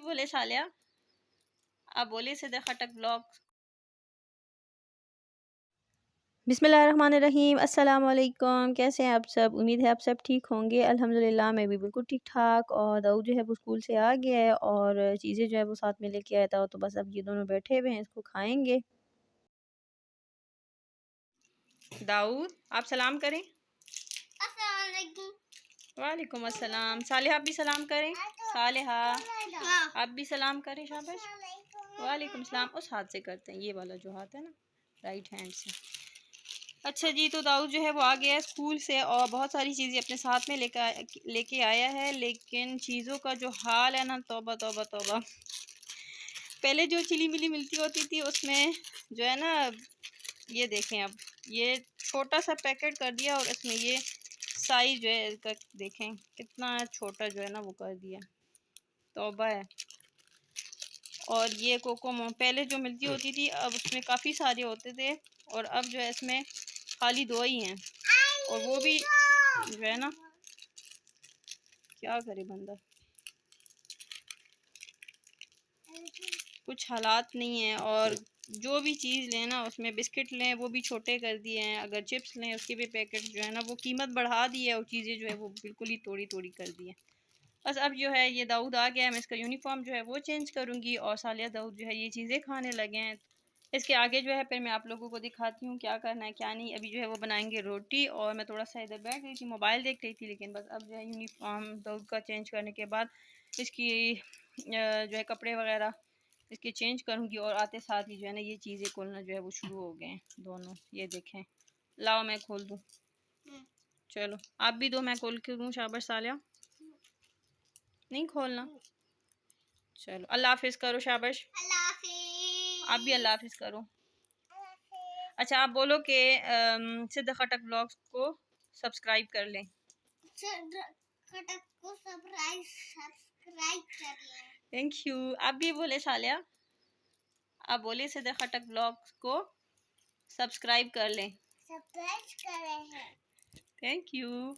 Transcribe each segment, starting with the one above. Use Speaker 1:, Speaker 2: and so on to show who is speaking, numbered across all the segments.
Speaker 1: बोले सालिया, आप बोले सिद्र खटक ब्लॉग। बिस्मिल्लाहिर्रहमानिर्रहीम, अस्सलाम वालेकुम। कैसे हैं आप सब? उम्मीद है आप सब ठीक होंगे। अल्हम्दुलिल्लाह मैं भी बिल्कुल ठीक ठाक। और दाऊद जो है वो स्कूल से आ गया है और चीज़ें जो है वो साथ में लेके आया था, तो बस अब ये दोनों बैठे हुए हैं, इसको खाएंगे। दाऊद, आप सलाम करें। अस्सलाम वालेकुम। वालेकुम अस्सलाम। सालिहा, आप भी सलाम करें। सालिहा, आप भी सलाम करें। शाबाश। वालेकुम सलाम। उस हाथ से करते हैं, ये वाला जो हाथ है ना, राइट हैंड से। अच्छा जी, तो दाऊद जो है वो आ गया स्कूल से और बहुत सारी चीज़ें अपने साथ में लेके आया है, लेकिन चीज़ों का जो हाल है ना, तौबा तौबा तौबा। पहले जो चिली मिली मिलती होती थी उसमें जो है ना, ये देखें, अब ये छोटा सा पैकेट कर दिया और इसमें ये साइज जो है इसका देखें कितना छोटा जो है ना वो कर दिया। तौबा है। और ये कोकोमो पहले जो मिलती होती थी, अब उसमें काफ़ी सारे होते थे और अब जो है इसमें खाली 2 ही हैं, और वो भी जो है ना, क्या करे बंदा, कुछ हालात नहीं है। और जो भी चीज़ लें ना, उसमें बिस्किट लें वो भी छोटे कर दिए हैं, अगर चिप्स लें उसके भी पैकेट जो है ना वो कीमत बढ़ा दी है, और चीज़ें जो है वो बिल्कुल ही तोड़ी तोड़ी कर दी है। बस अब जो है ये दाऊद आ गया है, मैं इसका यूनिफॉर्म जो है वो चेंज करूँगी और सालिया दाऊद जो है ये चीज़ें खाने लगे हैं। इसके आगे जो है फिर मैं आप लोगों को दिखाती हूँ क्या करना है क्या नहीं। अभी जो है वो बनाएंगे रोटी, और मैं थोड़ा सा इधर बैठ गई थी, मोबाइल देख रही थी, लेकिन बस अब जो है यूनिफॉर्म दाऊद का चेंज करने के बाद इसकी जो है कपड़े वगैरह इसके चेंज करूँगी, और आते साथ ही जो है ना ये चीज़ें खोलना जो है वो शुरू हो गए हैं दोनों। ये देखें, लाओ मैं खोल दूँ। चलो आप भी दो, मैं खोल के दूँ। शाबाश सालिया, नहीं खोलना। चलो अल्लाह हाफिज़ करो। शाबाश, आप भी अल्लाह हाफिज़ करो। अच्छा, आप बोलो कि सिद्ध खटक ब्लॉग्स को सब्सक्राइब कर लें। खटक को सब्सक्राइब कर लें। Thank you. आप भी बोले सालिया, आप बोले सिद्ध खटक ब्लॉग्स को सब्सक्राइब कर लें। सब्सक्राइब करें। Thank you.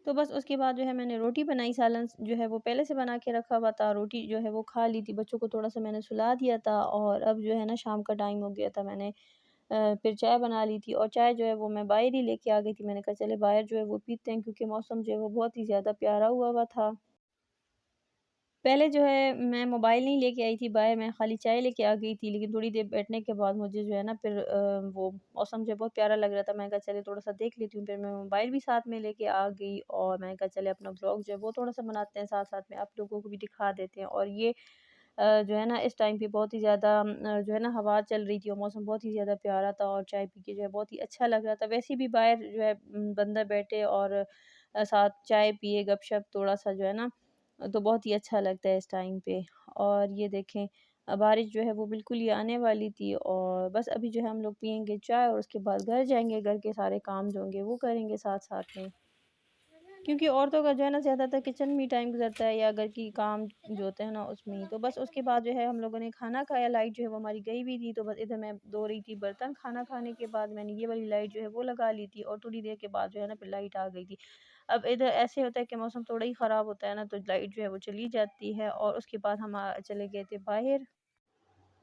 Speaker 1: तो बस उसके बाद जो है मैंने रोटी बनाई, सालन जो है वो पहले से बना के रखा हुआ था, रोटी जो है वो खा ली थी, बच्चों को थोड़ा सा मैंने सुला दिया था। और अब जो है ना शाम का टाइम हो गया था, मैंने फिर चाय बना ली थी, और चाय जो है वो मैं बाहर ही लेके आ गई थी। मैंने कहा चले बाहर जो है वो पीते हैं, क्योंकि मौसम जो है वो बहुत ही ज़्यादा प्यारा हुआ हुआ था। पहले जो है मैं मोबाइल नहीं लेके आई थी बाहर, मैं खाली चाय लेके आ गई थी, लेकिन थोड़ी देर बैठने के बाद मुझे जो है ना फिर वो मौसम जो है बहुत प्यारा लग रहा था। मैंने कहा चले थोड़ा सा देख लेती हूँ, फिर मैं मोबाइल भी साथ में लेके आ गई, और मैंने कहा चले अपना ब्लॉग जो है वो थोड़ा सा बनाते हैं, साथ साथ में आप लोगों को भी दिखा देते हैं। और ये जो है ना इस टाइम पे बहुत ही ज़्यादा जो है ना हवा चल रही थी, और मौसम बहुत ही ज़्यादा प्यारा था, और चाय पी के जो है बहुत ही अच्छा लग रहा था। वैसे भी बाहर जो है बंदा बैठे और साथ चाय पिए, गपशप थोड़ा सा जो है ना, तो बहुत ही अच्छा लगता है इस टाइम पे। और ये देखें, बारिश जो है वो बिल्कुल ही आने वाली थी, और बस अभी जो है हम लोग पियेंगे चाय, और उसके बाद घर जाएंगे, घर के सारे काम जो होंगे वो करेंगे साथ साथ में, क्योंकि औरतों का जो है ना ज़्यादातर किचन में ही टाइम गुजरता है, या घर की काम जो होते हैं ना उसमें ही। तो बस उसके बाद जो है हम लोगों ने खाना खाया, लाइट जो है वो हमारी गई हुई थी, तो बस इधर मैं धो रही थी बर्तन। खाना खाने के बाद मैंने ये वाली लाइट जो है वो लगा ली थी, और थोड़ी देर के बाद जो है ना फिर लाइट आ गई थी। अब इधर ऐसे होता है कि मौसम थोड़ा ही ख़राब होता है ना, तो लाइट जो है वो चली जाती है, और उसके बाद हम चले गए थे बाहर।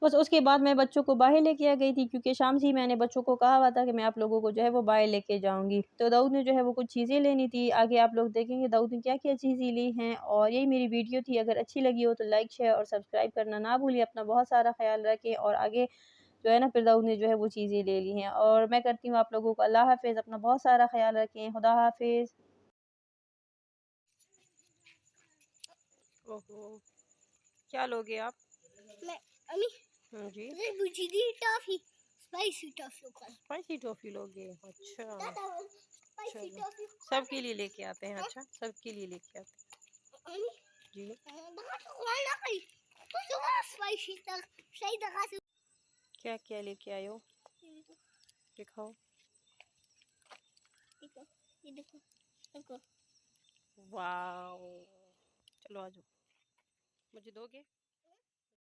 Speaker 1: बस उसके बाद मैं बच्चों को बाहर लेके आ गई थी, क्योंकि शाम से ही मैंने बच्चों को कहा हुआ था कि मैं आप लोगों को जो है वो बाहर लेके जाऊंगी। तो दाऊद ने जो है वो कुछ चीज़ें लेनी थी, आगे आप लोग देखेंगे दाऊद ने क्या क्या चीज़ें ली हैं। और यही मेरी वीडियो थी, अगर अच्छी लगी हो तो लाइक शेयर और सब्सक्राइब करना ना भूलिए। अपना बहुत सारा ख्याल रखें, और आगे जो है ना फिर दाऊद ने जो है वो चीज़ें ले ली हैं। और मैं करती हूँ आप लोगों को अल्लाह हाफिज़, अपना बहुत सारा ख्याल रखें, खुदा हाफिज़। ओहो, क्या लोगे आप? मैं अम्मी जी मुझे दी टॉफी, स्पाइसी टॉफी खाओ। स्पाइसी टॉफी लोगे? अच्छा, चलो सबके लिए लेके आते हैं। अच्छा, सबके लिए लेके आते हैं जी। क्या क्या लेके आए हो, दिखाओ। ये देखो, वाओ। चलो आ जाओ, मुझे दोगे?